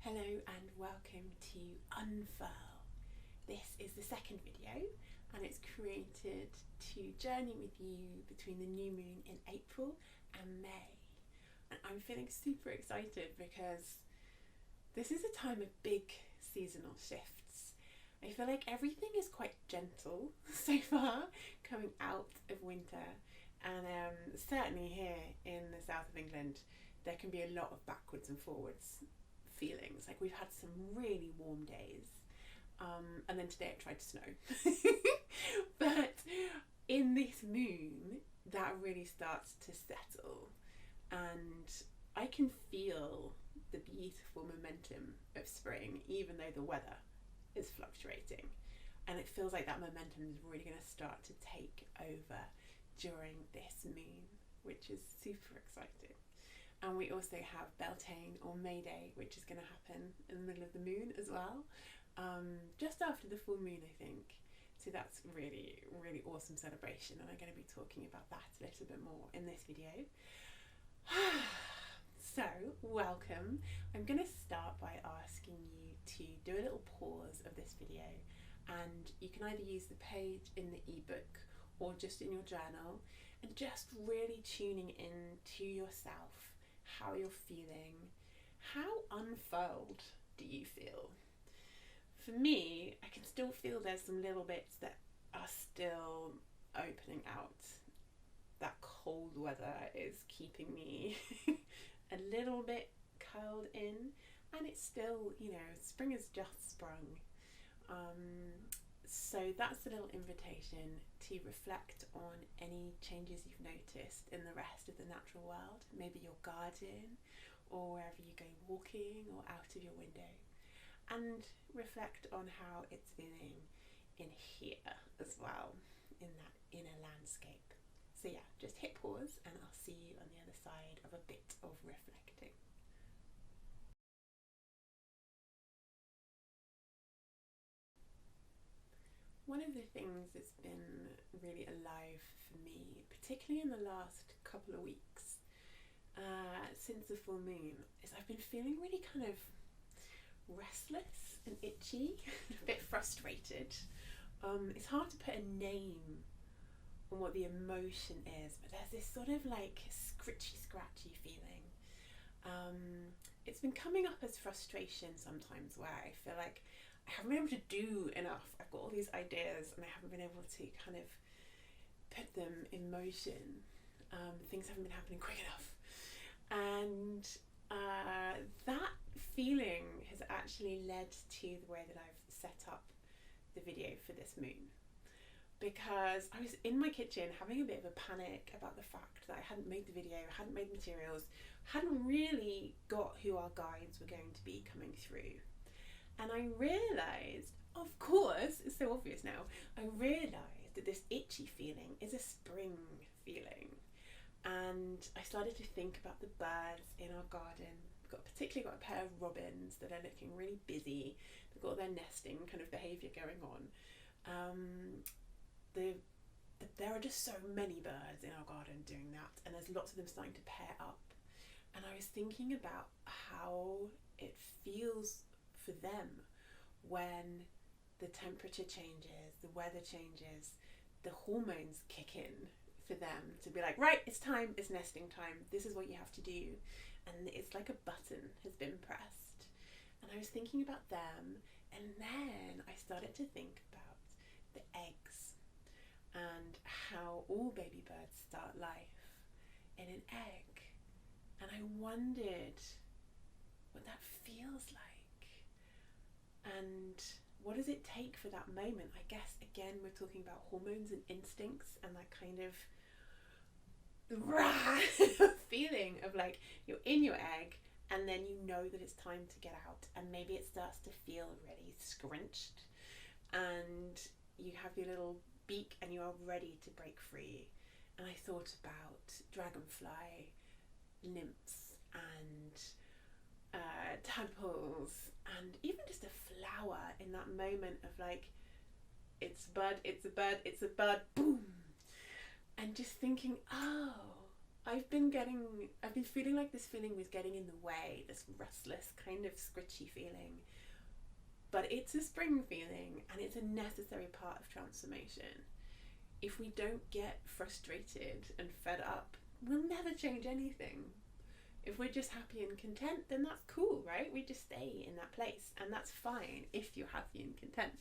Hello and welcome to Unfurl. This is the second video and it's created to journey with you between the new moon in April and May. And I'm feeling super excited because this is a time of big seasonal shifts. I feel like everything is quite gentle so far coming out of winter, and certainly here in the south of England there can be a lot of backwards and forwards feelings. Like, we've had some really warm days, and then today it tried to snow. But in this moon that really starts to settle, and I can feel the beautiful momentum of spring even though the weather is fluctuating, and it feels like that momentum is really going to start to take over during this moon, which is super exciting. And we also have Beltane or May Day, which is going to happen in the middle of the moon as well, just after the full moon, I think. So that's really, really awesome celebration, and I'm going to be talking about that a little bit more in this video. So, welcome. I'm going to start by asking you to do a little pause of this video, and you can either use the page in the ebook or just in your journal, and just really tuning in to yourself, how you're feeling. How unfurled do you feel? For me, I can still feel there's some little bits that are still opening out. That cold weather is keeping me a little bit curled in, and it's still, spring has just sprung. So that's a little invitation to reflect on any changes you've noticed in the rest of the natural world, maybe your garden or wherever you go walking or out of your window, and reflect on how it's feeling in here as well, in that inner landscape. So yeah, just hit pause and I'll see you on the other side of a bit of reflecting. One of the things that's been really alive for me, particularly in the last couple of weeks, since the full moon, is I've been feeling really kind of restless and itchy, a bit frustrated. It's hard to put a name on what the emotion is, but there's this sort of like scratchy feeling. It's been coming up as frustration sometimes, where I feel like I haven't been able to do enough. I've got all these ideas and I haven't been able to kind of put them in motion. Things haven't been happening quick enough. And that feeling has actually led to the way that I've set up the video for this moon. Because I was in my kitchen having a bit of a panic about the fact that I hadn't made the video, hadn't made materials, hadn't really got who our guides were going to be coming through. And I realised, of course, it's so obvious now, I realised that this itchy feeling is a spring feeling. And I started to think about the birds in our garden. We've particularly got a pair of robins that are looking really busy. They've got their nesting kind of behaviour going on. There are just so many birds in our garden doing that, and there's lots of them starting to pair up. And I was thinking about how it feels for them when the temperature changes, the weather changes, the hormones kick in for them to be like, right, it's time, it's nesting time, this is what you have to do. And it's like a button has been pressed. And I was thinking about them, and then I started to think about the eggs and how all baby birds start life in an egg. And I wondered what that feels like. And what does it take for that moment? I guess, again, we're talking about hormones and instincts and that kind of feeling of like you're in your egg and then you know that it's time to get out, and maybe it starts to feel really scrunched and you have your little beak and you are ready to break free. And I thought about dragonfly, nymphs and tadpoles, and even just a flower in that moment of like, it's bud, it's a bud, it's a bud, boom. And just thinking, oh, I've been feeling like this feeling was getting in the way, this restless kind of scritchy feeling. But it's a spring feeling, and it's a necessary part of transformation. If we don't get frustrated and fed up, we'll never change anything. If we're just happy and content, then that's cool, right? We just stay in that place, and that's fine if you're happy and content.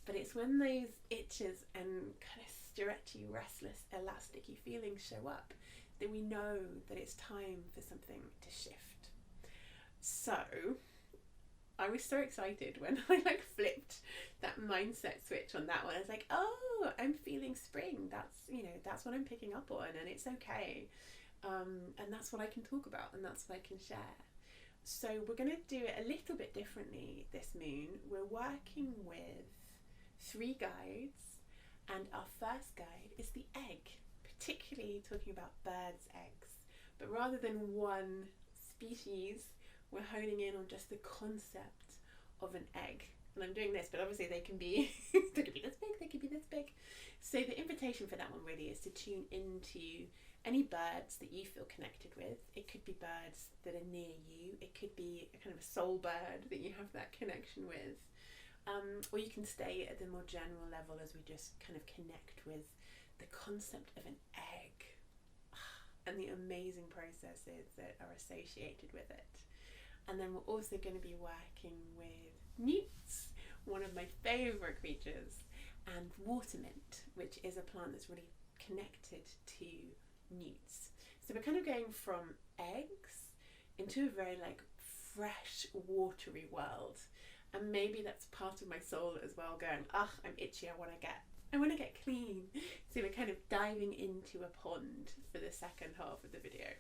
But it's when those itches and kind of stretchy, restless, elasticy feelings show up that we know that it's time for something to shift. So I was so excited when I flipped that mindset switch on that one. I was like, oh, I'm feeling spring. That's what I'm picking up on, and it's okay. And that's what I can talk about, and that's what I can share. So we're going to do it a little bit differently this moon. We're working with 3 guides, and our first guide is the egg, particularly talking about birds' eggs. But rather than one species, we're honing in on just the concept of an egg. And I'm doing this, but obviously they can be they could be this big, they could be this big. So the invitation for that one really is to tune into any birds that you feel connected with. It could be birds that are near you. It could be a kind of a soul bird that you have that connection with. Or you can stay at the more general level as we just kind of connect with the concept of an egg and the amazing processes that are associated with it. And then we're also going to be working with newts, one of my favourite creatures, and water mint, which is a plant that's really connected to newts. So we're kind of going from eggs into a very fresh, watery world. And maybe that's part of my soul as well, going, I'm itchy, I want to get clean. So we're kind of diving into a pond for the second half of the video.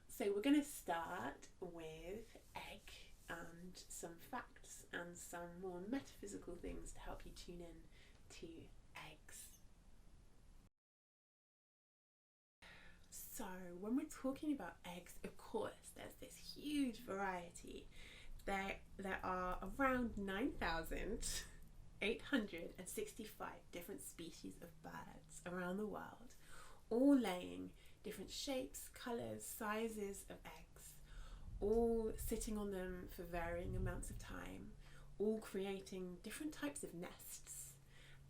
So we're going to start with egg and some facts and some more metaphysical things to help you tune in to eggs. So when we're talking about eggs, of course, there's this huge variety. There are around 9,865 different species of birds around the world, all laying different shapes, colours, sizes of eggs, all sitting on them for varying amounts of time, all creating different types of nests.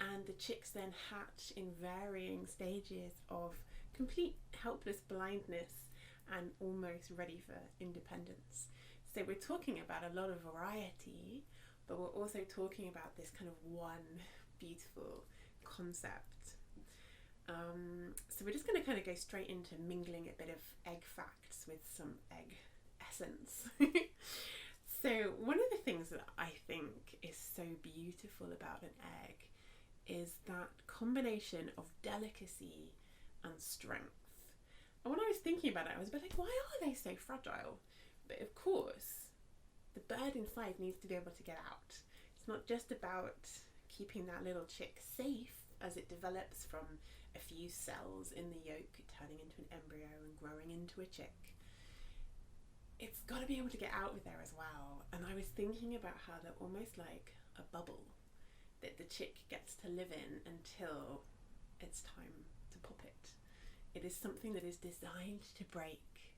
And the chicks then hatch in varying stages of complete helpless blindness and almost ready for independence. So we're talking about a lot of variety, but we're also talking about this kind of one beautiful concept. So we're just going to kind of go straight into mingling a bit of egg facts with some egg essence. So one of the things that I think is so beautiful about an egg is that combination of delicacy and strength. And when I was thinking about it, I was a bit like, why are they so fragile? But of course, the bird inside needs to be able to get out. It's not just about keeping that little chick safe as it develops from a few cells in the yolk turning into an embryo and growing into a chick. It's got to be able to get out of there as well. And I was thinking about how they're almost like a bubble that the chick gets to live in until it's time to pop it. It is something that is designed to break,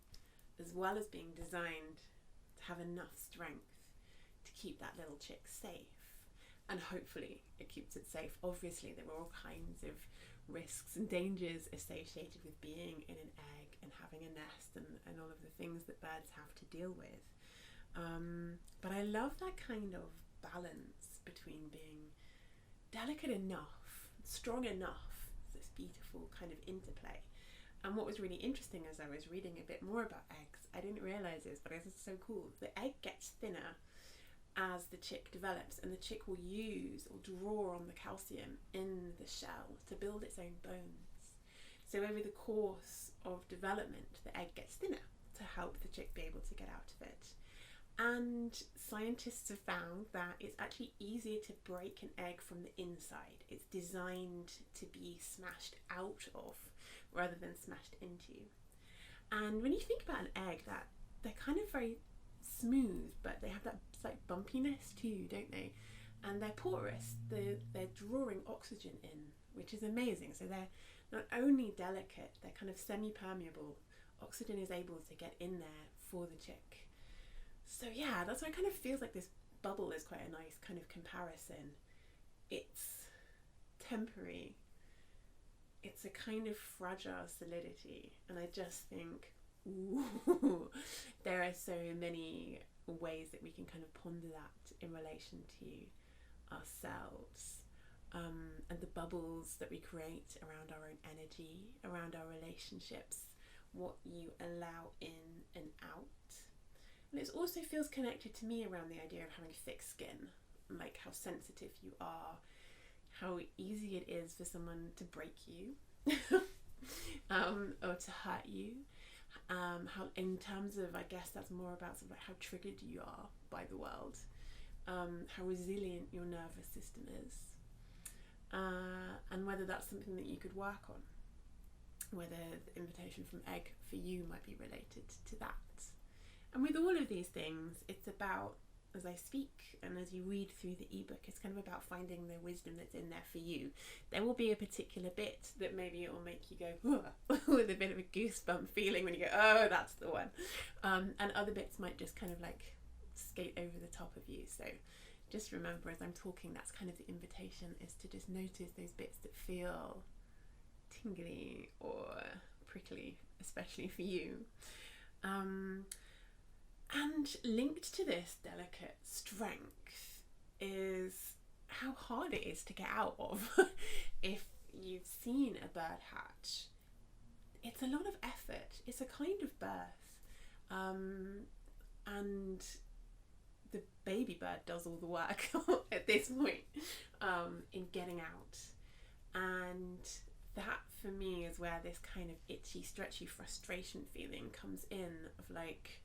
as well as being designed to have enough strength to keep that little chick safe. And hopefully it keeps it safe. Obviously there are all kinds of risks and dangers associated with being in an egg and having a nest and all of the things that birds have to deal with. But I love that kind of balance between being delicate enough, strong enough, this beautiful kind of interplay. And what was really interesting as I was reading a bit more about eggs, I didn't realise this, but it's so cool. The egg gets thinner as the chick develops, and the chick will use or draw on the calcium in the shell to build its own bones. So over the course of development, the egg gets thinner to help the chick be able to get out of it. And scientists have found that it's actually easier to break an egg from the inside. It's designed to be smashed out of rather than smashed into. And when you think about an egg, that they're kind of very smooth, but they have that slight bumpiness too, don't they? And they're porous, they're drawing oxygen in, which is amazing. So they're not only delicate, they're kind of semi-permeable oxygen is able to get in there for the chick. So yeah, that's why it kind of feels like this bubble is quite a nice kind of comparison. It's temporary. It's a kind of fragile solidity. And I just think, ooh, there are so many ways that we can kind of ponder that in relation to ourselves. And the bubbles that we create around our own energy, around our relationships, what you allow in and out. And it also feels connected to me around the idea of having thick skin, like how sensitive you are, how easy it is for someone to break you or to hurt you. How, in terms of, I guess that's more about sort of like how triggered you are by the world, how resilient your nervous system is, and whether that's something that you could work on, whether the invitation from egg for you might be related to that. And with all of these things, it's about, as I speak and as you read through the ebook, it's kind of about finding the wisdom that's in there for you. There will be a particular bit that maybe it will make you go with a bit of a goosebump feeling when you go, oh, that's the one. And other bits might just kind of like skate over the top of you. So just remember, as I'm talking, that's kind of the invitation, is to just notice those bits that feel tingly or prickly, especially for you. And linked to this delicate strength is how hard it is to get out of. If you've seen a bird hatch, it's a lot of effort. It's a kind of birth. And the baby bird does all the work at this point in getting out. And that for me is where this kind of itchy, stretchy frustration feeling comes in, of like,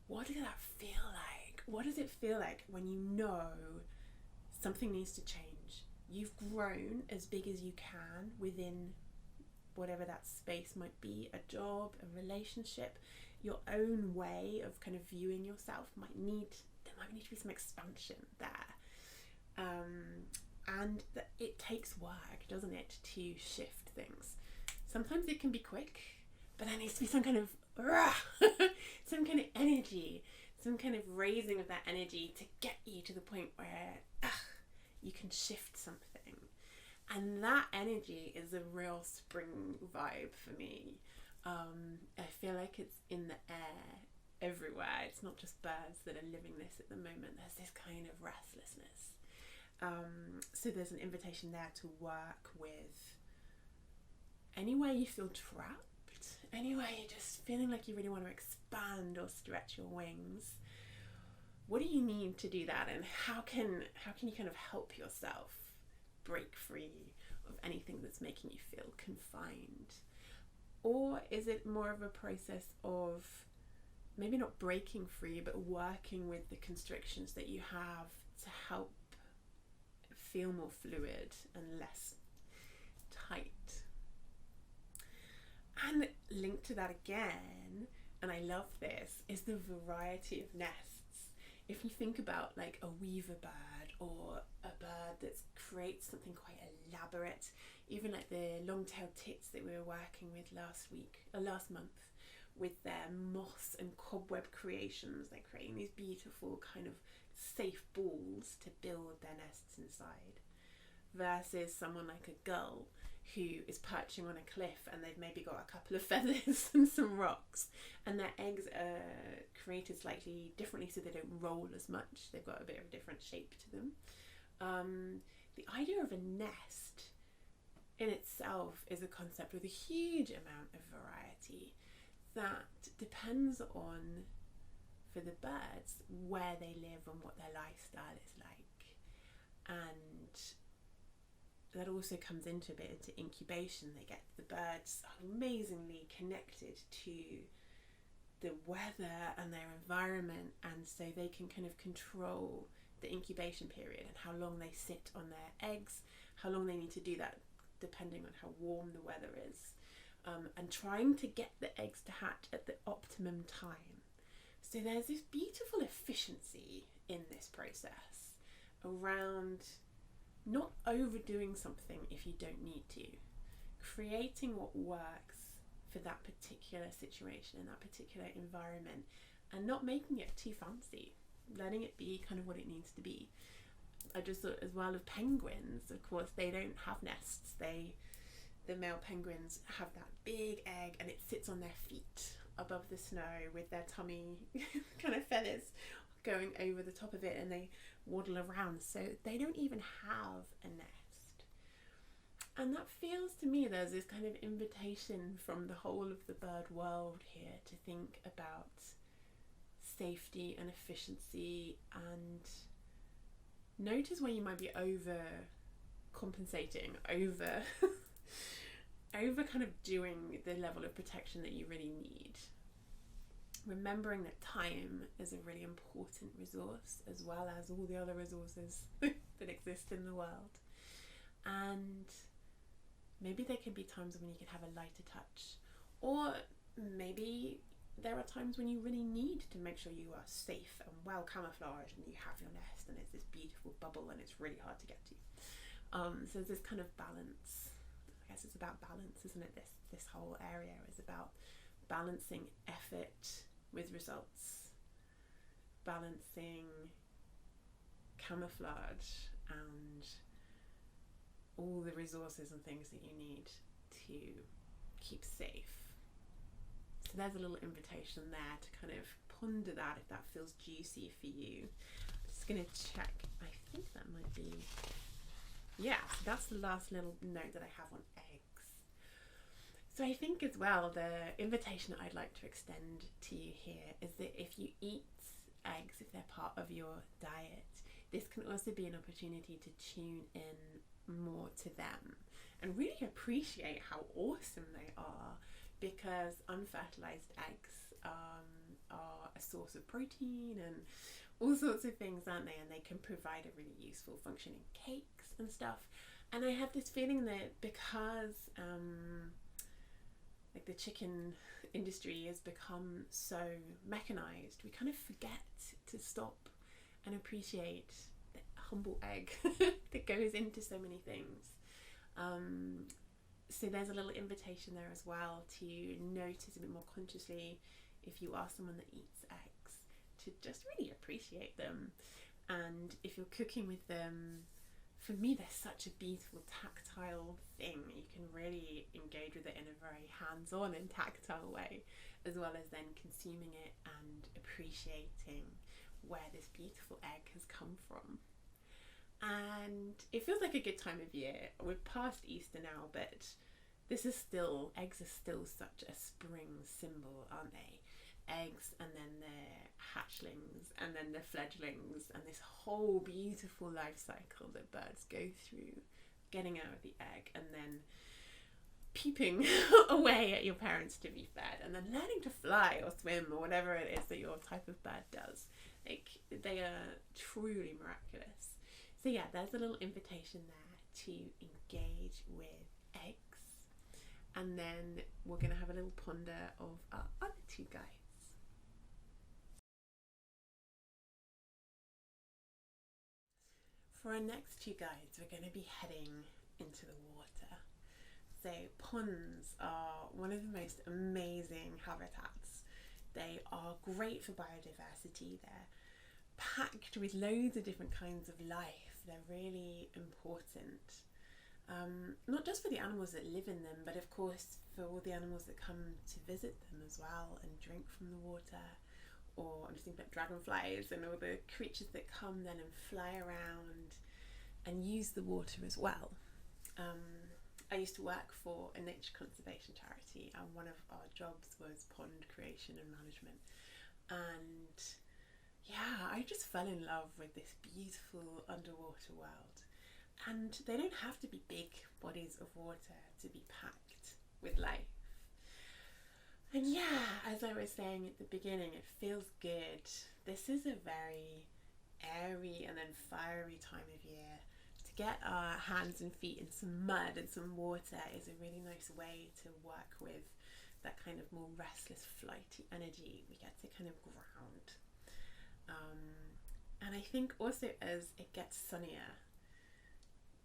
what does that feel like? What does it feel like when you know something needs to change? You've grown as big as you can within whatever that space might be, a job, a relationship, your own way of kind of viewing yourself there might need to be some expansion there. And that it takes work, doesn't it, to shift things. Sometimes it can be quick, but there needs to be some kind of some kind of energy, some kind of raising of that energy to get you to the point where you can shift something. And that energy is a real spring vibe for me. I feel like it's in the air everywhere. It's not just birds that are living this at the moment. There's this kind of restlessness. So there's an invitation there to work with anywhere you feel trapped, anywhere you're just feeling like you really want to expand or stretch your wings. What do you need to do that, and how can you kind of help yourself break free of anything that's making you feel confined? Or is it more of a process of maybe not breaking free, but working with the constrictions that you have to help feel more fluid and less tight? And linked to that again, and I love this, is the variety of nests. If you think about like a weaver bird, or a bird that creates something quite elaborate, even like the long-tailed tits that we were working with last month, with their moss and cobweb creations, they're creating these beautiful kind of safe balls to build their nests inside, versus someone like a gull who is perching on a cliff and they've maybe got a couple of feathers and some rocks, and their eggs are created slightly differently so they don't roll as much. They've got a bit of a different shape to them. The idea of a nest in itself is a concept with a huge amount of variety that depends on, for the birds, where they live and what their lifestyle is like. And that also comes into a bit into incubation. The birds are amazingly connected to the weather and their environment, and so they can kind of control the incubation period and how long they sit on their eggs, how long they need to do that depending on how warm the weather is, and trying to get the eggs to hatch at the optimum time. So there's this beautiful efficiency in this process around not overdoing something if you don't need to, creating what works for that particular situation in that particular environment, and not making it too fancy, letting it be kind of what it needs to be. I just thought as well of penguins. Of course, they don't have nests. The male penguins have that big egg, and it sits on their feet above the snow with their tummy kind of feathers going over the top of it, and they waddle around. So they don't even have a nest. And that feels to me there's this kind of invitation from the whole of the bird world here to think about safety and efficiency, and notice when you might be over compensating, over kind of doing the level of protection that you really need. Remembering that time is a really important resource, as well as all the other resources that exist in the world. And maybe there can be times when you can have a lighter touch, or maybe there are times when you really need to make sure you are safe and well camouflaged and you have your nest and it's this beautiful bubble and it's really hard to get to. So there's this kind of balance. I guess it's about balance, isn't it? This whole area is about balancing effort with results, balancing camouflage and all the resources and things that you need to keep safe. So there's a little invitation there to kind of ponder that if that feels juicy for you. I'm just going to check. I think that might be, yeah, so that's the last little note that I have on eggs. So I think as well, the invitation that I'd like to extend to you here is that if you eat eggs, if they're part of your diet, this can also be an opportunity to tune in more to them and really appreciate how awesome they are, because unfertilized eggs are a source of protein and all sorts of things, aren't they? And they can provide a really useful function in cakes and stuff. And I have this feeling that because like the chicken industry has become so mechanized, we kind of forget to stop and appreciate the humble egg that goes into so many things. So there's a little invitation there as well to notice a bit more consciously, if you are someone that eats eggs, to just really appreciate them. And if you're cooking with them, for me they're such a beautiful tactile thing. You can really engage with it in a very hands-on and tactile way, as well as then consuming it and appreciating where this beautiful egg has come from. And it feels like a good time of year. We're past Easter now, but eggs are still such a spring symbol, aren't they? Eggs, and then their hatchlings, and then their fledglings, and this whole beautiful life cycle that birds go through, getting out of the egg and then peeping away at your parents to be fed, and then learning to fly or swim or whatever it is that your type of bird does. Like, they are truly miraculous. So yeah, there's a little invitation there to engage with eggs. And then we're going to have a little ponder of our other two guides. For our next two guides, we're going to be heading into the water. So ponds are one of the most amazing habitats. They are great for biodiversity. They're packed with loads of different kinds of life. They're really important, not just for the animals that live in them, but of course for all the animals that come to visit them as well and drink from the water. Or I'm just thinking about dragonflies and all the creatures that come then and fly around and use the water as well. I used to work for a nature conservation charity, and one of our jobs was pond creation and management. And yeah, I just fell in love with this beautiful underwater world. And they don't have to be big bodies of water to be packed with life. And yeah, as I was saying at the beginning, it feels good. This is a very airy and then fiery time of year. To get our hands and feet in some mud and some water is a really nice way to work with that kind of more restless, flighty energy. We get to kind of ground. And I think also as it gets sunnier,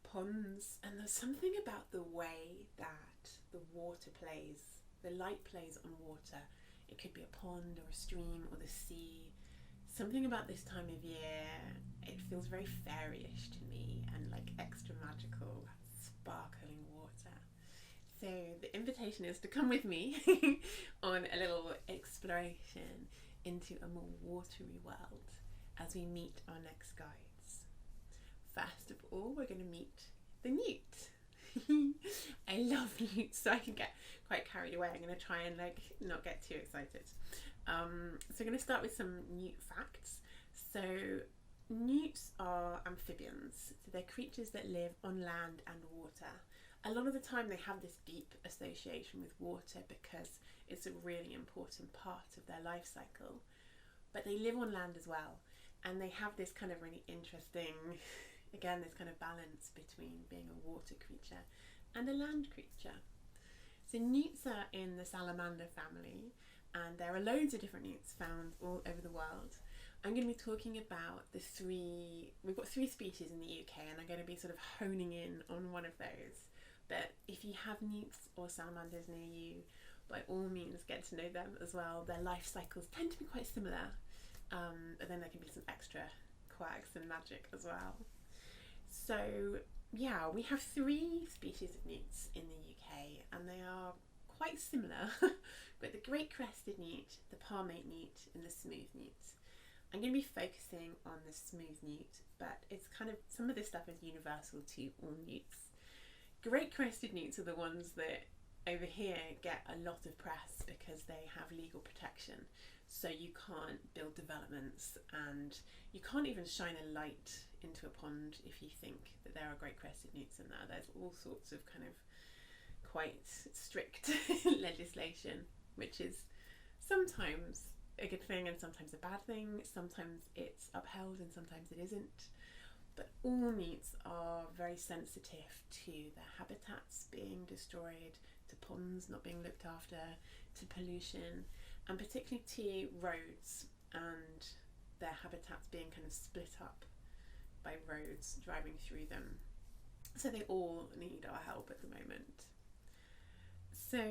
ponds, and there's something about the way that the water plays The light plays on water. It could be a pond or a stream or the sea. Something about this time of year, it feels very fairyish to me and like extra magical, sparkling water. So the invitation is to come with me on a little exploration into a more watery world as we meet our next guides. First of all, we're going to meet the newt. I love newts, so I can get quite carried away. I'm going to try and like not get too excited. So I'm going to start with some newt facts. So newts are amphibians, so they're creatures that live on land and water. A lot of the time they have this deep association with water because it's a really important part of their life cycle. But they live on land as well, and they have this kind of really interesting, again, this kind of balance between being a water creature and a land creature. So newts are in the salamander family, and there are loads of different newts found all over the world. I'm going to be talking about we've got 3 species in the UK, and I'm going to be sort of honing in on one of those. But if you have newts or salamanders near you, by all means get to know them as well. Their life cycles tend to be quite similar, but then there can be some extra quirks and magic as well. So yeah, we have 3 species of newts in the UK, and they are quite similar, but the great crested newt, the palmate newt, and the smooth newt. I'm going to be focusing on the smooth newt, but it's kind of, some of this stuff is universal to all newts. Great crested newts are the ones that over here get a lot of press because they have legal protection. So you can't build developments, and you can't even shine a light into a pond if you think that there are great crested newts in there. There's all sorts of kind of quite strict legislation, which is sometimes a good thing and sometimes a bad thing. Sometimes it's upheld and sometimes it isn't. But all newts are very sensitive to their habitats being destroyed, to ponds not being looked after, to pollution, and particularly to roads and their habitats being kind of split up by roads driving through them. So they all need our help at the moment. So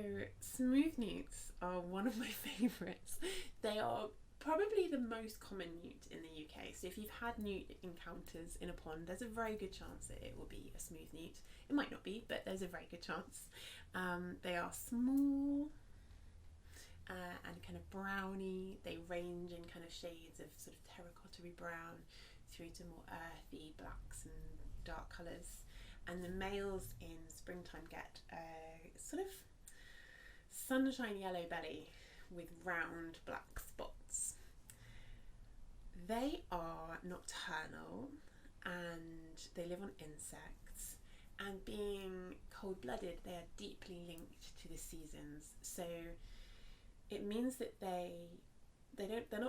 smooth newts are one of my favourites. They are probably the most common newt in the UK. So if you've had newt encounters in a pond, there's a very good chance that it will be a smooth newt. It might not be, but there's a very good chance. They are small and kind of browny. They range in kind of shades of sort of terracotta-y brown through to more earthy blacks and dark colours. And the males in springtime get a sort of sunshine yellow belly with round black spots. They are nocturnal and they live on insects, and being cold-blooded, they are deeply linked to the seasons. So it means that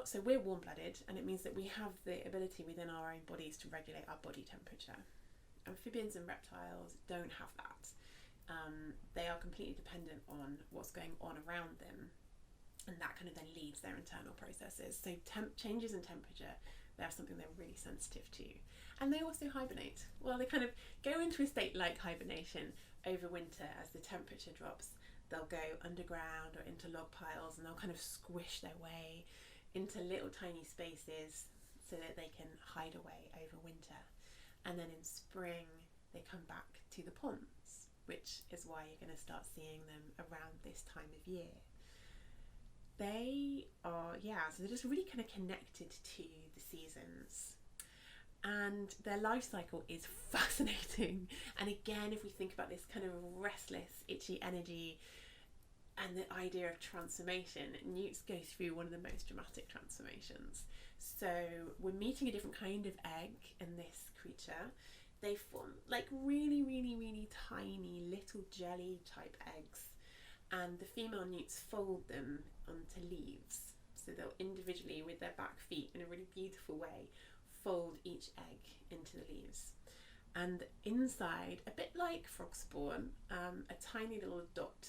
so we're warm-blooded, and it means that we have the ability within our own bodies to regulate our body temperature. Amphibians and reptiles don't have that. They are completely dependent on what's going on around them, and that kind of then leads their internal processes. So changes in temperature, they're something they're really sensitive to. And they also hibernate. Well, they kind of go into a state like hibernation over winter. As the temperature drops, they'll go underground or into log piles, and they'll kind of squish their way into little tiny spaces so that they can hide away over winter. And then in spring, they come back to the ponds, which is why you're going to start seeing them around this time of year. They are, so they're just really kind of connected to the seasons. And their life cycle is fascinating. And again, if we think about this kind of restless, itchy energy and the idea of transformation, newts go through one of the most dramatic transformations. So we're meeting a different kind of egg in this creature. They form like really, really, really tiny little jelly type eggs. And the female newts fold them onto leaves. So they'll individually, with their back feet in a really beautiful way, fold each egg into the leaves. And inside, a bit like frog spawn, a tiny little dot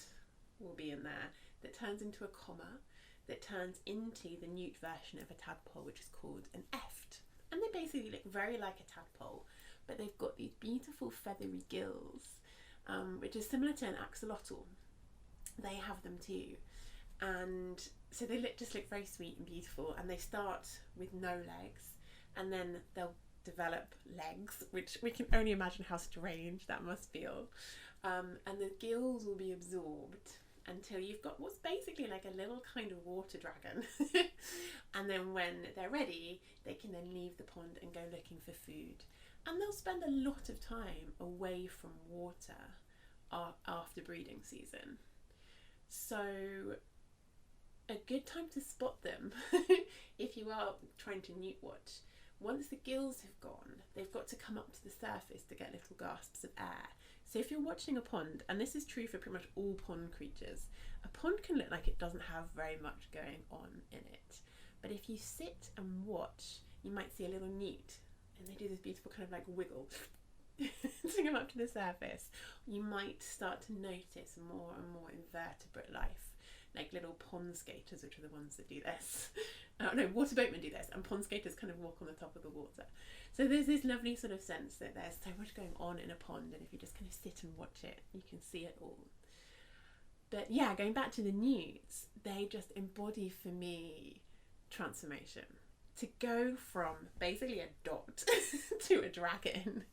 will be in there that turns into a comma, that turns into the newt version of a tadpole, which is called an eft. And they basically look very like a tadpole, but they've got these beautiful feathery gills, which is similar to an axolotl. they have them too. And so they just look very sweet and beautiful, and they start with no legs, and then they'll develop legs, which we can only imagine how strange that must feel. And the gills will be absorbed until you've got what's basically like a little kind of water dragon. And then when they're ready, they can then leave the pond and go looking for food. And they'll spend a lot of time away from water after breeding season. So a good time to spot them if you are trying to newt watch. Once the gills have gone, they've got to come up to the surface to get little gasps of air. So if you're watching a pond, and this is true for pretty much all pond creatures, a pond can look like it doesn't have very much going on in it. But if you sit and watch, you might see a little newt, and they do this beautiful kind of like wiggle to come up to the surface. You might start to notice more and more invertebrate life, like little pond skaters, which are the ones that do this. No, water boatmen do this, and pond skaters kind of walk on the top of the water. So there's this lovely sort of sense that there's so much going on in a pond, and if you just kind of sit and watch it, you can see it all. But yeah, going back to the newts, they just embody for me transformation. To go from basically a dot to a dragon,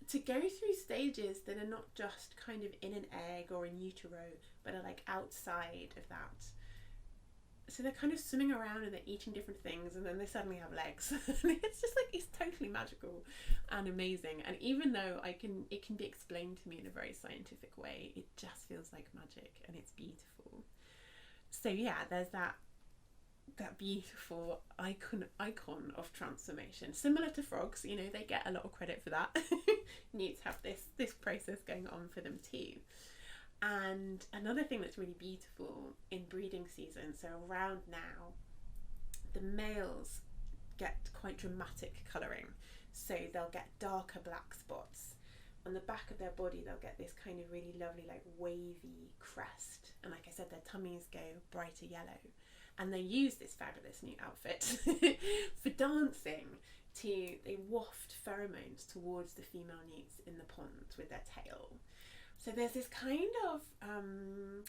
to go through stages that are not just kind of in an egg or in utero, but are like outside of that. So they're kind of swimming around and they're eating different things, and then they suddenly have legs. It's just like, it's totally magical and amazing. And even though it can be explained to me in a very scientific way, it just feels like magic, and it's beautiful. So yeah, there's that beautiful icon of transformation, similar to frogs. You know, they get a lot of credit for that. Newts have this process going on for them too. And another thing that's really beautiful in breeding season, so around now, the males get quite dramatic colouring. So they'll get darker black spots. On the back of their body, they'll get this kind of really lovely, like wavy crest. And like I said, their tummies go brighter yellow. And they use this fabulous new outfit for dancing. They waft pheromones towards the female newts in the pond with their tail. So there's this kind of, and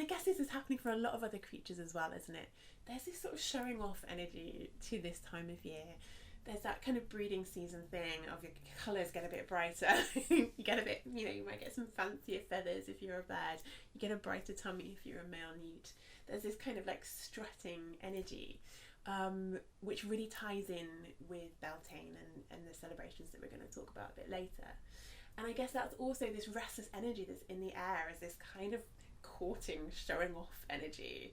I guess this is happening for a lot of other creatures as well, isn't it? There's this sort of showing off energy to this time of year. There's that kind of breeding season thing of your colours get a bit brighter. You get a bit, you know, you might get some fancier feathers if you're a bird. You get a brighter tummy if you're a male newt. There's this kind of like strutting energy, which really ties in with Beltane and the celebrations that we're going to talk about a bit later. And I guess that's also this restless energy that's in the air, as this kind of courting, showing off energy,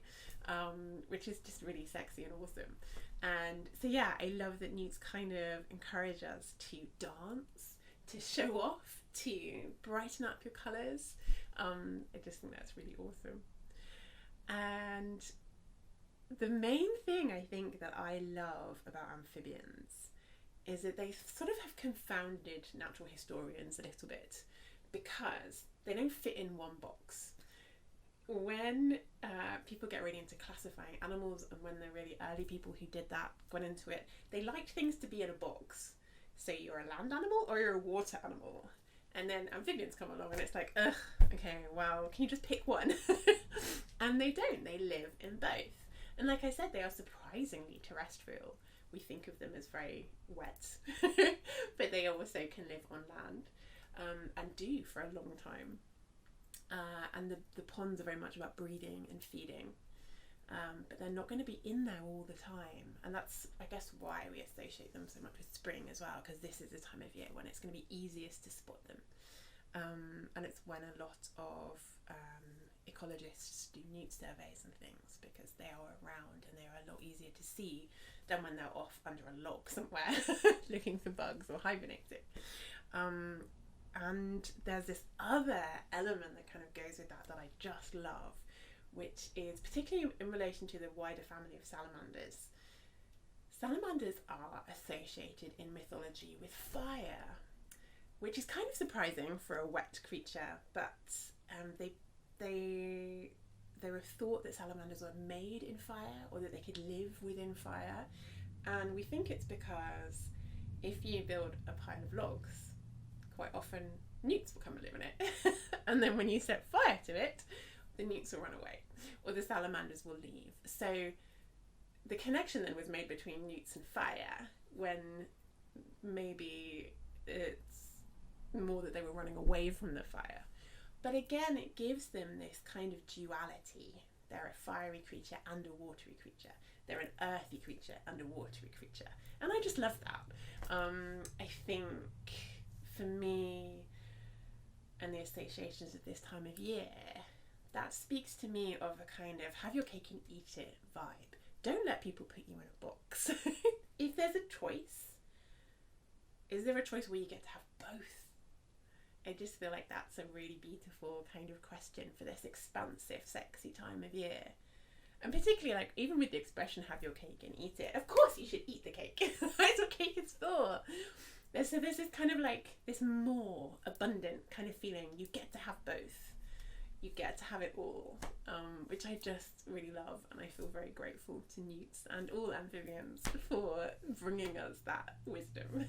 which is just really sexy and awesome. And so yeah, I love that newts kind of encourage us to dance, to show off, to brighten up your colours. I just think that's really awesome. And the main thing I think that I love about amphibians is that they sort of have confounded natural historians a little bit, because they don't fit in one box. When people get really into classifying animals, and when the really early people who did that got into it, they liked things to be in a box. So you're a land animal or you're a water animal. And then amphibians come along and it's like, ugh, okay, well, can you just pick one? And they don't, they live in both. And like I said, they are surprisingly terrestrial. We think of them as very wet, but they also can live on land, and do for a long time. And the ponds are very much about breeding and feeding, but they're not going to be in there all the time. And that's, I guess, why we associate them so much with spring as well, because this is the time of year when it's going to be easiest to spot them. And it's when a lot of ecologists do newt surveys and things, because they are around and they are a lot easier to see than when they're off under a log somewhere looking for bugs or hibernating. And there's this other element that kind of goes with that I just love, which is particularly in relation to the wider family of salamanders. Salamanders are associated in mythology with fire, which is kind of surprising for a wet creature, but they were thought that salamanders were made in fire, or that they could live within fire. And we think it's because if you build a pile of logs, quite often newts will come and live in it. And then when you set fire to it, the newts will run away, or the salamanders will leave. So the connection then was made between newts and fire, when maybe it's more that they were running away from the fire. But again, it gives them this kind of duality. They're a fiery creature and a watery creature. They're an earthy creature and a watery creature. And I just love that. I think for me and the associations of this time of year, that speaks to me of a kind of have your cake and eat it vibe. Don't let people put you in a box. If there's a choice, is there a choice where you get to have both? I just feel like that's a really beautiful kind of question for this expansive, sexy time of year. And particularly, like, even with the expression, have your cake and eat it, of course you should eat the cake. That's what cake is for. So there's this kind of like, this more abundant kind of feeling. You get to have both. You get to have it all, which I just really love. And I feel very grateful to newts and all amphibians for bringing us that wisdom.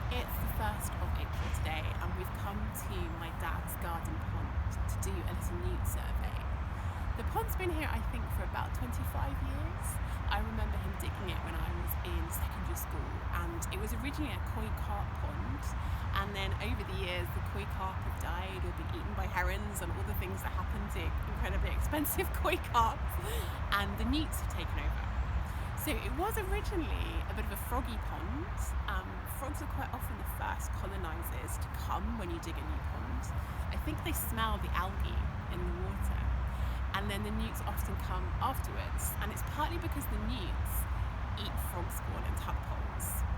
It's the 1st of April today, and we've come to my dad's garden pond to do a little newt survey. The pond's been here, I think, for about 25 years. I remember him digging it when I was in secondary school, and it was originally a koi carp pond, and then over the years the koi carp have died or been eaten by herons and all the things that happen to incredibly expensive koi carp, and the newts have taken over. So it was originally a bit of a froggy pond. Frogs are quite often the first colonisers to come when you dig a new pond. I think they smell the algae in the water, and then the newts often come afterwards, and it's partly because the newts eat frog spawn and tadpoles.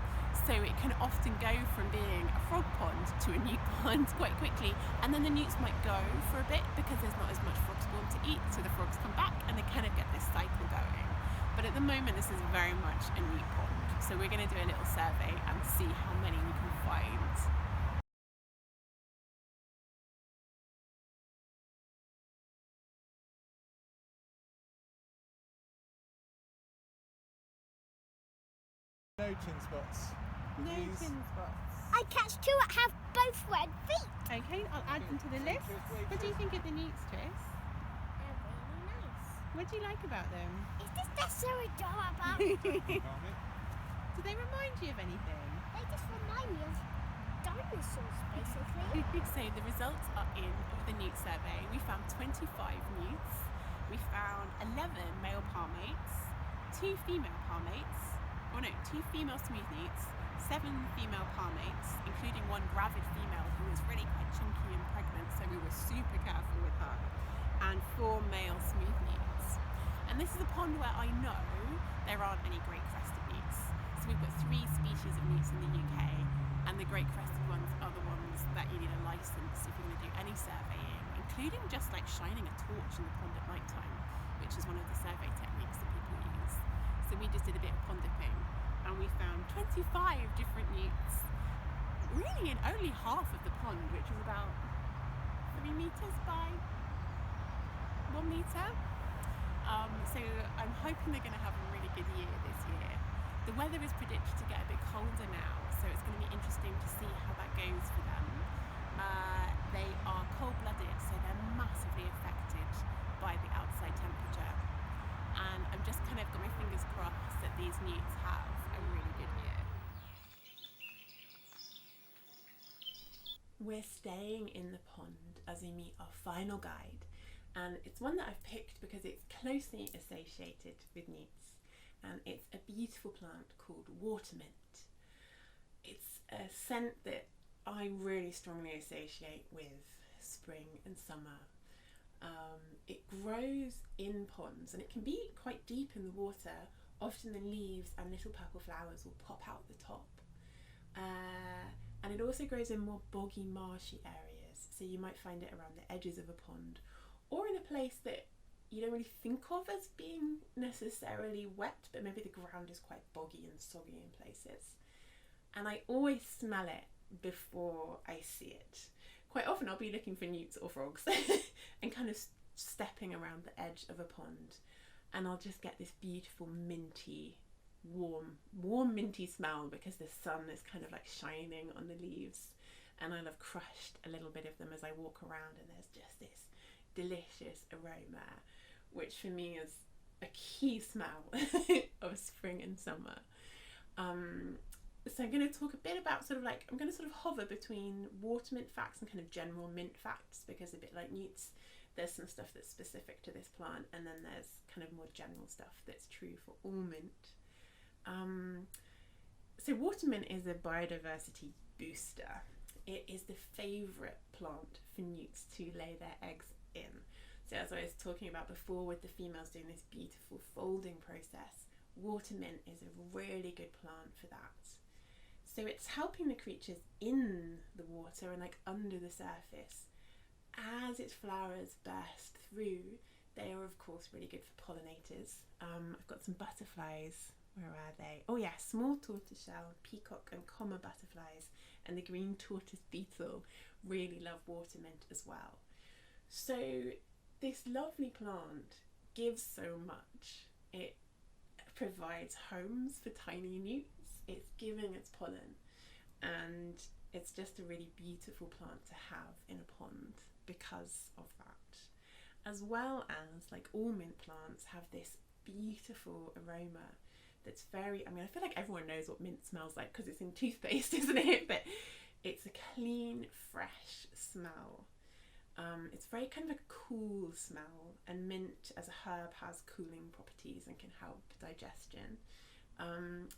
So it can often go from being a frog pond to a newt pond quite quickly, and then the newts might go for a bit because there's not as much frog spawn to eat, so the frogs come back and they kind of get this cycle going. But at the moment this is very much a newt pond, so we're going to do a little survey and see how many we can find. No chin spots. No Please. chin spots. I catch two that have both red feet. Okay, I'll add them to the list. What do you think of the newts, Tris? They're really nice. What do you like about them? Is this they're so adorable? Do they remind you of anything? They just remind me of dinosaurs, basically. So the results are in of the newt survey. We found 25 newts. We found 11 male palmates, 2 female palmates, 2 female smooth newts, 7 female palmates, including 1 gravid female who was really quite chunky and pregnant, so we were super careful with her, and 4 male smooth newts. And this is a pond where I know there aren't any great crested newts. So we've got 3 species of newts in the UK, and the great crested ones are the ones that you need a licence if you're going to do any surveying, including just like shining a torch in the pond at night time, which is one of the survey techniques that people use. So we just did a bit of pond dipping, and we found 25 different newts, really in only half of the pond, which is about 3 metres by 1 metre. So I'm hoping they're going to have a really good year this year. The weather is predicted to get a bit colder now, so it's going to be interesting to see how that goes for them. They are cold-blooded, so they're massively affected by the outside temperature. And I'm just kind of got my fingers crossed that these newts have a really good year. We're staying in the pond as we meet our final guide, and it's one that I've picked because it's closely associated with newts, and it's a beautiful plant called water mint. It's a scent that I really strongly associate with spring and summer. It grows in ponds, and it can be quite deep in the water. Often the leaves and little purple flowers will pop out the top. And it also grows in more boggy, marshy areas, so you might find it around the edges of a pond, or in a place that you don't really think of as being necessarily wet, but maybe the ground is quite boggy and soggy in places. And I always smell it before I see it. Quite often I'll be looking for newts or frogs and kind of stepping around the edge of a pond, and I'll just get this beautiful minty, warm minty smell because the sun is kind of like shining on the leaves and I'll have crushed a little bit of them as I walk around, and there's just this delicious aroma, which for me is a key smell of spring and summer. So I'm going to talk a bit about I'm going to sort of hover between water mint facts and kind of general mint facts, because a bit like newts, there's some stuff that's specific to this plant, and then there's kind of more general stuff that's true for all mint. So water mint is a biodiversity booster. It is the favourite plant for newts to lay their eggs in. So as I was talking about before with the females doing this beautiful folding process, water mint is a really good plant for that. So it's helping the creatures in the water and like under the surface. As its flowers burst through, they are of course really good for pollinators. I've got some butterflies. Where are they? Oh yeah, small tortoiseshell, peacock and comma butterflies, and the green tortoise beetle really love water mint as well. So this lovely plant gives so much. It provides homes for tiny newts, it's giving its pollen, and it's just a really beautiful plant to have in a pond because of that. As well as, like all mint plants, have this beautiful aroma that's very, I feel like everyone knows what mint smells like because it's in toothpaste, isn't it? But it's a clean, fresh smell. It's very kind of a cool smell, and mint as a herb has cooling properties and can help digestion.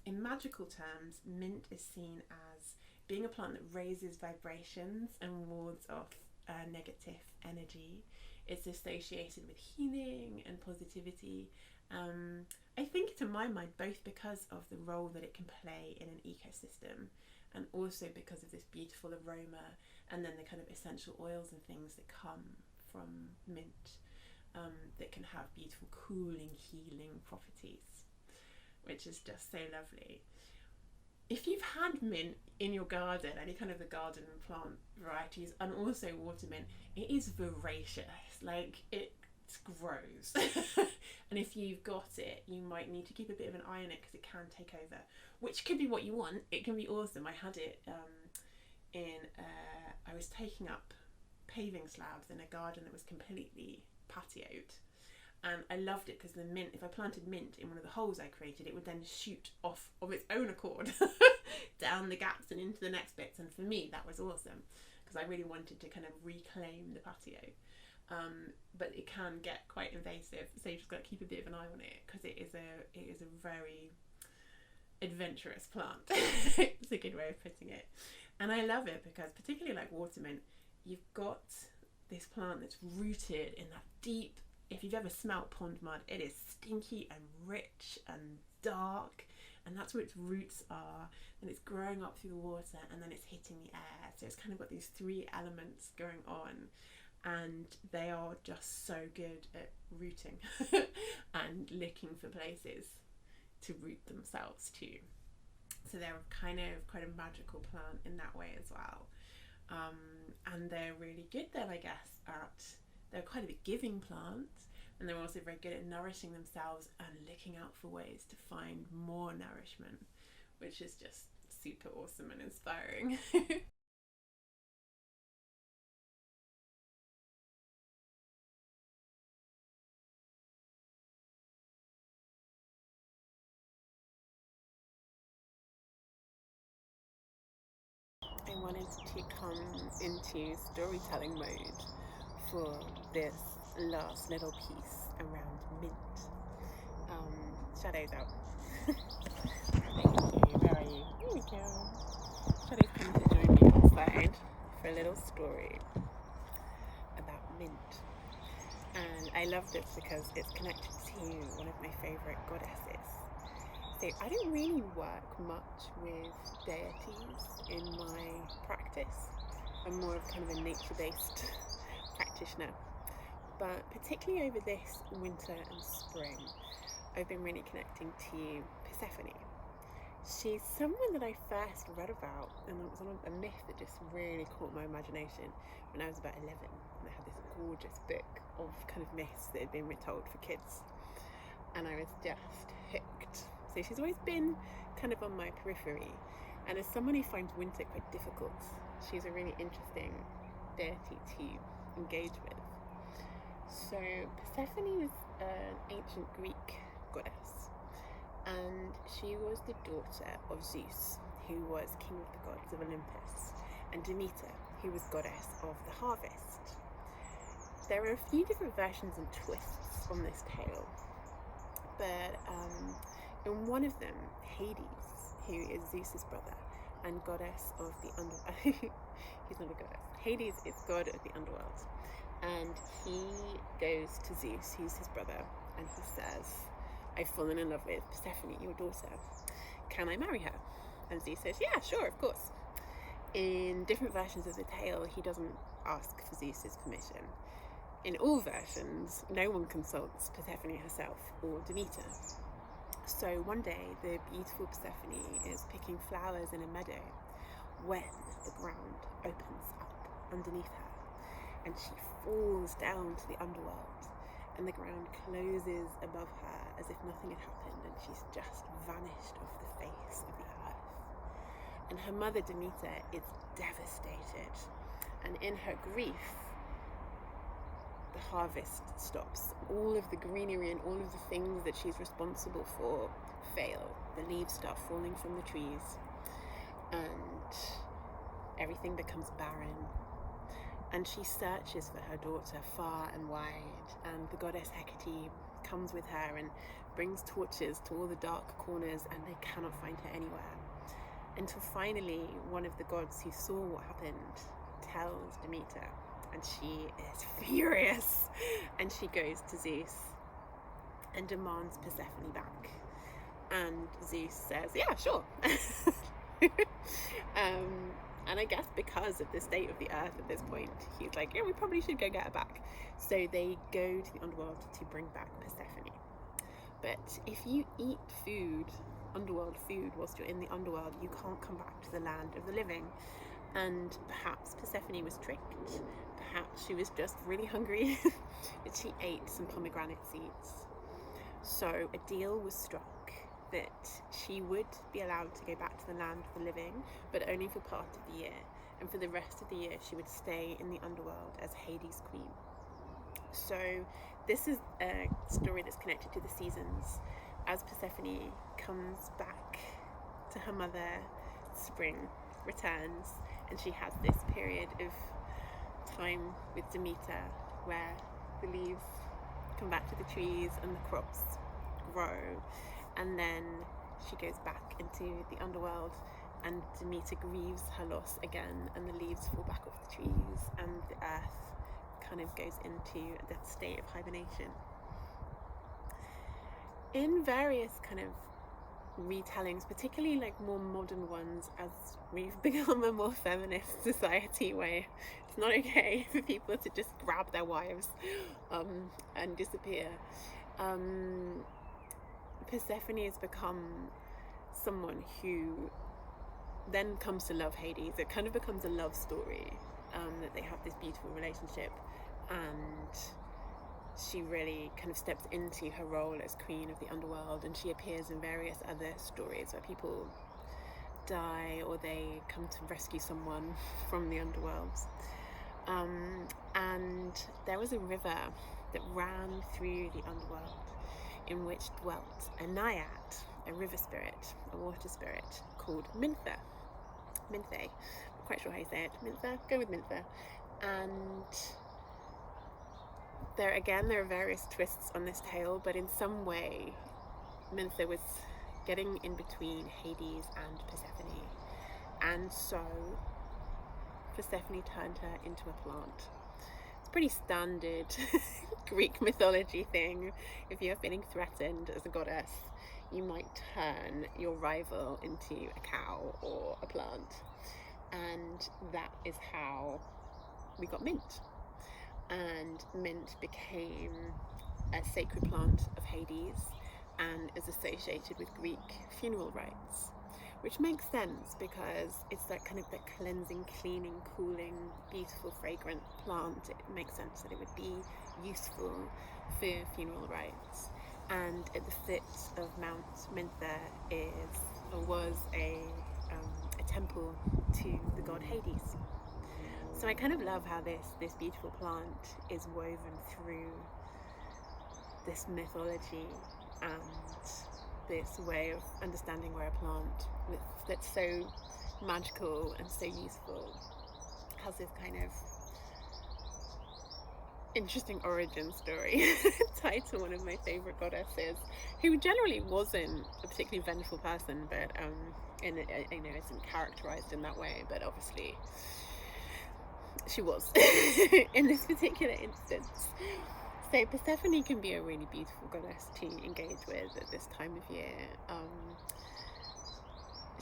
In magical terms, mint is seen as being a plant that raises vibrations and wards off negative energy. It's associated with healing and positivity. I think, to my mind, both because of the role that it can play in an ecosystem, and also because of this beautiful aroma, and then the kind of essential oils and things that come from mint that can have beautiful cooling, healing properties, which is just so lovely. If you've had mint in your garden, any kind of the garden plant varieties, and also water mint, it is voracious, like it grows. And if you've got it, you might need to keep a bit of an eye on it because it can take over, which could be what you want. It can be awesome. I had it I was taking up paving slabs in a garden that was completely patioed, and I loved it because the mint, if I planted mint in one of the holes I created, it would then shoot off of its own accord down the gaps and into the next bits, and for me that was awesome because I really wanted to kind of reclaim the patio. But it can get quite invasive, so you just got to keep a bit of an eye on it because it is a very adventurous plant. It's a good way of putting it. And I love it because, particularly like water mint, you've got this plant that's rooted in that deep, if you've ever smelt pond mud, it is stinky and rich and dark, and that's where its roots are, and it's growing up through the water and then it's hitting the air. So it's kind of got these three elements going on, and they are just so good at rooting and looking for places to root themselves to. So they're kind of quite a magical plant in that way as well. And they're really good then, I guess, they're quite a big giving plant, and they're also very good at nourishing themselves and looking out for ways to find more nourishment, which is just super awesome and inspiring. I wanted to come into storytelling mode for this last little piece around mint. Shadow's out. Thank you. Where are you? Here we go. Shadow's come to join me outside for a little story about mint. And I love this because it's connected to one of my favourite goddesses. So I don't really work much with deities in my practice. I'm more of kind of a nature-based practitioner. But particularly over this winter and spring, I've been really connecting to Persephone. She's someone that I first read about, and it was a myth that just really caught my imagination when I was about 11. And I had this gorgeous book of kind of myths that had been retold for kids. And I was just hooked. So she's always been kind of on my periphery, and as someone who finds winter quite difficult she's a really interesting deity to engage with. So Persephone is an ancient Greek goddess, and she was the daughter of Zeus, who was king of the gods of Olympus, and Demeter, who was goddess of the harvest. There are a few different versions and twists on this tale, but in one of them, Hades, who is Zeus's brother and goddess of the underworld, he's not a goddess, Hades is god of the underworld, and he goes to Zeus, who's his brother, and he says, I've fallen in love with Persephone, your daughter. Can I marry her? And Zeus says, yeah, sure, of course. In different versions of the tale, he doesn't ask for Zeus's permission. In all versions, no one consults Persephone herself or Demeter. So one day, the beautiful Persephone is picking flowers in a meadow when the ground opens up underneath her, and she falls down to the underworld, and the ground closes above her as if nothing had happened, and she's just vanished off the face of the earth. And her mother Demeter is devastated, and in her grief, the harvest stops. All of the greenery and all of the things that she's responsible for fail. The leaves start falling from the trees, and everything becomes barren. And she searches for her daughter far and wide, and the goddess Hecate comes with her and brings torches to all the dark corners, and they cannot find her anywhere. Until finally, one of the gods who saw what happened tells Demeter, and she is furious, and she goes to Zeus and demands Persephone back. And Zeus says, yeah, sure. And I guess because of the state of the earth at this point, he's like, yeah, we probably should go get her back. So they go to the underworld to bring back Persephone. But if you eat food, underworld food, whilst you're in the underworld, you can't come back to the land of the living. And perhaps Persephone was tricked. Perhaps she was just really hungry, but she ate some pomegranate seeds. So a deal was struck that she would be allowed to go back to the land of the living, but only for part of the year. And for the rest of the year, she would stay in the underworld as Hades' queen. So this is a story that's connected to the seasons. As Persephone comes back to her mother, spring returns, and she has this period of time with Demeter where the leaves come back to the trees and the crops grow, and then she goes back into the underworld, and Demeter grieves her loss again, and the leaves fall back off the trees, and the earth kind of goes into that state of hibernation. In various kind of retellings, particularly like more modern ones, as we've become a more feminist society where it's not okay for people to just grab their wives and disappear, Persephone has become someone who then comes to love Hades. It kind of becomes a love story, that they have this beautiful relationship, and she really kind of steps into her role as queen of the underworld, and she appears in various other stories where people die or they come to rescue someone from the underworld. And there was a river that ran through the underworld in which dwelt a naiad, a river spirit, a water spirit called Mintha. Minthe, not quite sure how you say it. Mintha, go with Mintha. And there are various twists on this tale, but in some way Mintha was getting in between Hades and Persephone, and so Persephone turned her into a plant. It's a pretty standard Greek mythology thing. If you're feeling threatened as a goddess, you might turn your rival into a cow or a plant, and that is how we got mint. And mint became a sacred plant of Hades and is associated with Greek funeral rites, which makes sense because it's that kind of that cleansing, cleaning, cooling, beautiful, fragrant plant. It makes sense that it would be useful for funeral rites. And at the foot of Mount Mintha was a temple to the god Hades. So I kind of love how this beautiful plant is woven through this mythology and this way of understanding where a plant that's so magical and so useful has this kind of interesting origin story tied to one of my favourite goddesses, who generally wasn't a particularly vengeful person, but isn't characterised in that way, but obviously she was in this particular instance. So Persephone can be a really beautiful goddess to engage with at this time of year.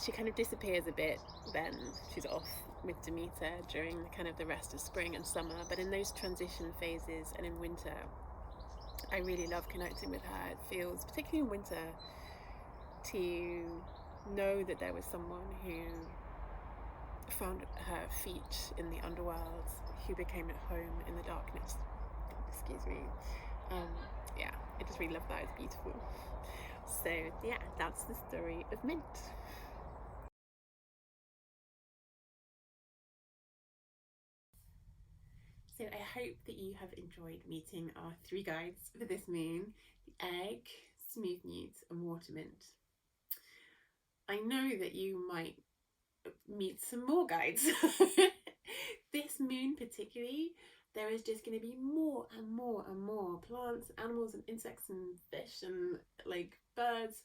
She kind of disappears a bit, then she's off with Demeter during the rest of spring and summer, but in those transition phases and in winter, I really love connecting with her. It feels, particularly in winter, to know that there was someone who found her feet in the underworld, who became at home in the darkness. Excuse me. Yeah, I just really love that. It's beautiful. So yeah, that's the story of mint. So I hope that you have enjoyed meeting our 3 guides for this moon: the egg, smooth newt and water mint. I know that you might meet some more guides. This moon particularly, there is just going to be more and more and more plants, animals and insects and fish and birds.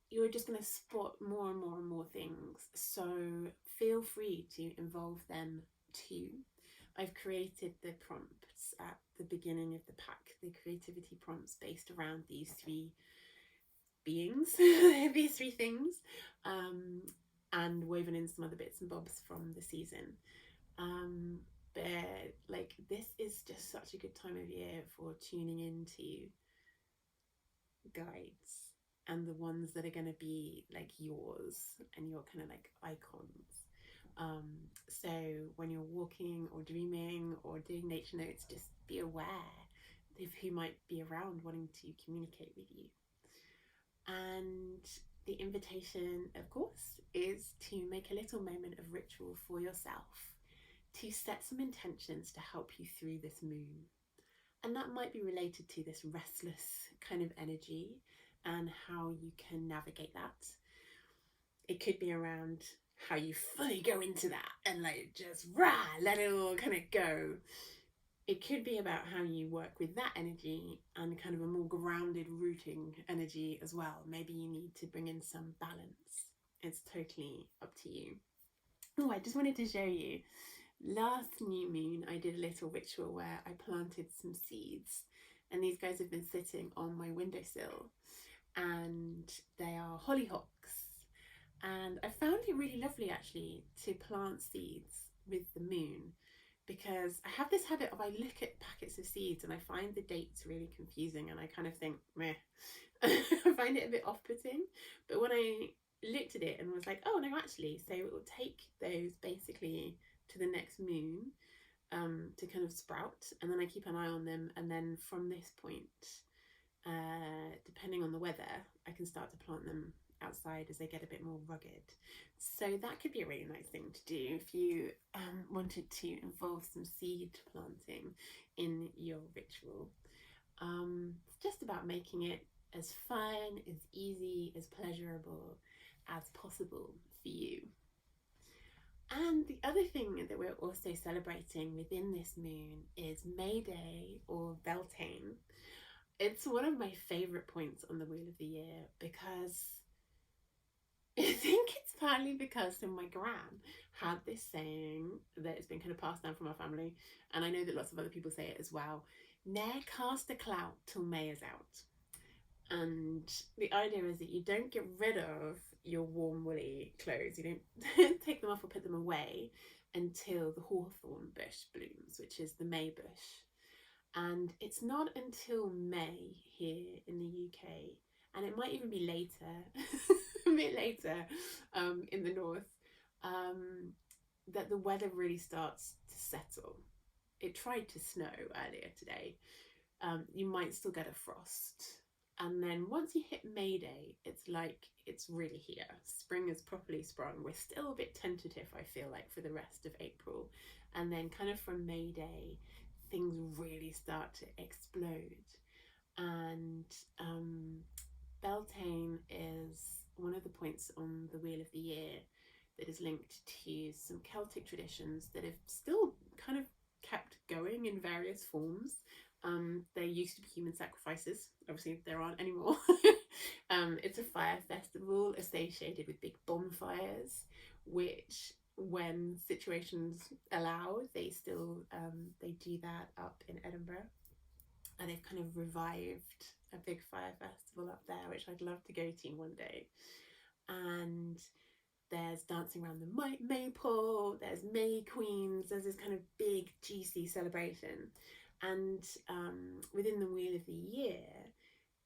You're just going to spot more and more and more things, so feel free to involve them too. I've created the prompts at the beginning of the pack, the creativity prompts based around these 3 beings, these 3 things, and woven in some other bits and bobs from the season. But this is just such a good time of year for tuning into guides, and the ones that are going to be yours and your icons. So when you're walking or dreaming or doing nature notes, just be aware of who might be around wanting to communicate with you. And the invitation, of course, is to make a little moment of ritual for yourself, to set some intentions to help you through this moon. And that might be related to this restless kind of energy and how you can navigate that. It could be around how you fully go into that and just let it all kind of go. It could be about how you work with that energy and kind of a more grounded, rooting energy as well. Maybe you need to bring in some balance. It's totally up to you. Oh, I just wanted to show you. Last new moon, I did a little ritual where I planted some seeds, and these guys have been sitting on my windowsill, and they are hollyhocks. And I found it really lovely actually to plant seeds with the moon, because I have this habit of I look at packets of seeds and I find the dates really confusing, and I kind of think, meh. I find it a bit off-putting. But when I looked at it and was like, oh no, actually, so it will take those basically to the next moon to kind of sprout, and then I keep an eye on them, and then from this point, depending on the weather, I can start to plant them outside as they get a bit more rugged. So that could be a really nice thing to do if you wanted to involve some seed planting in your ritual. It's just about making it as fun, as easy, as pleasurable as possible for you. And the other thing that we're also celebrating within this moon is May Day, or Beltane. It's one of my favourite points on the Wheel of the Year, because I think it's partly because my gran had this saying that it's been kind of passed down from our family, and I know that lots of other people say it as well: ne'er cast a clout till May is out. And the idea is that you don't get rid of your warm woolly clothes, you don't take them off or put them away until the hawthorn bush blooms, which is the May bush. And it's not until May here in the UK, and it might even be later, a bit later in the north, that the weather really starts to settle. It tried to snow earlier today. You might still get a frost, And then once you hit May Day, it's like it's really here. Spring is properly sprung. We're still a bit tentative, I feel like, for the rest of April. And then kind of from May Day, things really start to explode. And Beltane is one of the points on the Wheel of the Year that is linked to some Celtic traditions that have still kind of kept going in various forms. There used to be human sacrifices. Obviously, there aren't anymore. It's a fire festival associated with big bonfires, which, when situations allow, they still they do that up in Edinburgh, and they've kind of revived a big fire festival up there, which I'd love to go to one day. And there's dancing around the maypole, there's May Queens, there's this kind of big juicy celebration. And within the Wheel of the Year,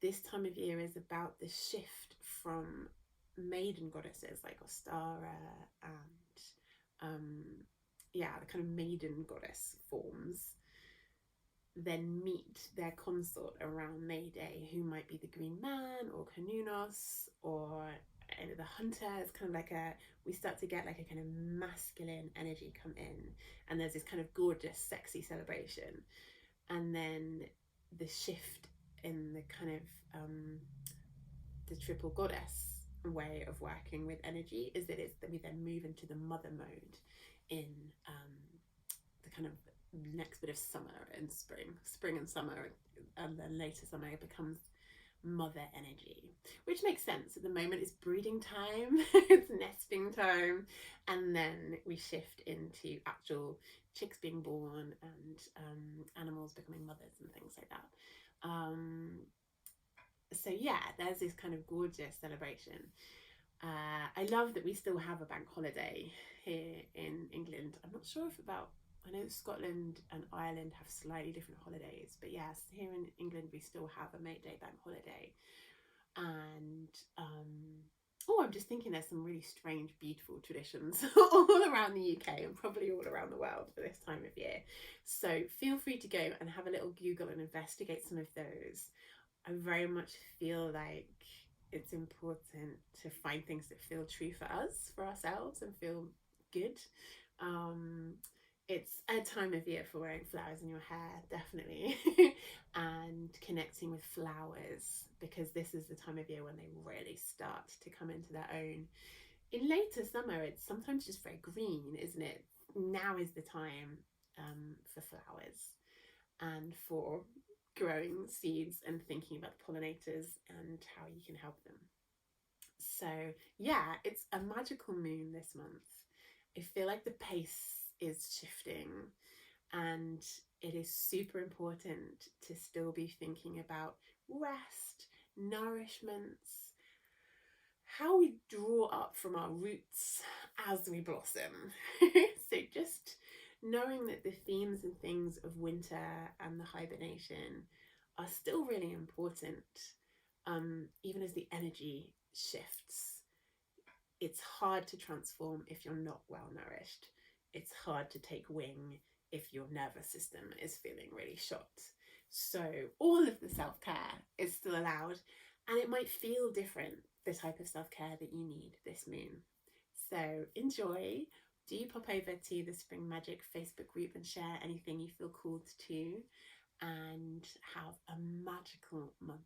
this time of year is about the shift from maiden goddesses like Ostara and the kind of maiden goddess forms, then meet their consort around May Day, who might be the Green Man or Canunos or the Hunter. It's kind of like we start to get like a kind of masculine energy come in, and there's this kind of gorgeous, sexy celebration. And then the shift in the kind of the triple goddess way of working with energy is that we then move into the mother mode in the kind of next bit of summer and spring and summer, and then later summer it becomes mother energy, which makes sense. At the moment it's breeding time, it's nesting time, and then we shift into actual chicks being born and animals becoming mothers and things like that. So yeah, there's this kind of gorgeous celebration. I love that we still have a bank holiday here in England. I'm not sure I know Scotland and Ireland have slightly different holidays, but yes, here in England we still have a May Day bank holiday. And I'm just thinking there's some really strange, beautiful traditions all around the UK and probably all around the world for this time of year. So feel free to go and have a little Google and investigate some of those. I very much feel like it's important to find things that feel true for us, for ourselves, and feel good. It's a time of year for wearing flowers in your hair, definitely, and connecting with flowers, because this is the time of year when they really start to come into their own. In later summer, it's sometimes just very green, isn't it? Now is the time for flowers and for growing seeds and thinking about the pollinators and how you can help them. So yeah, it's a magical moon this month. I feel like the pace is shifting, and it is super important to still be thinking about rest, nourishments, how we draw up from our roots as we blossom. So just knowing that the themes and things of winter and the hibernation are still really important, even as the energy shifts. It's hard to transform if you're not well nourished. It's hard to take wing if your nervous system is feeling really shot. So all of the self-care is still allowed, and it might feel different, the type of self-care that you need this moon. So enjoy. Do pop over to the Spring Magic Facebook group and share anything you feel called to, and have a magical month.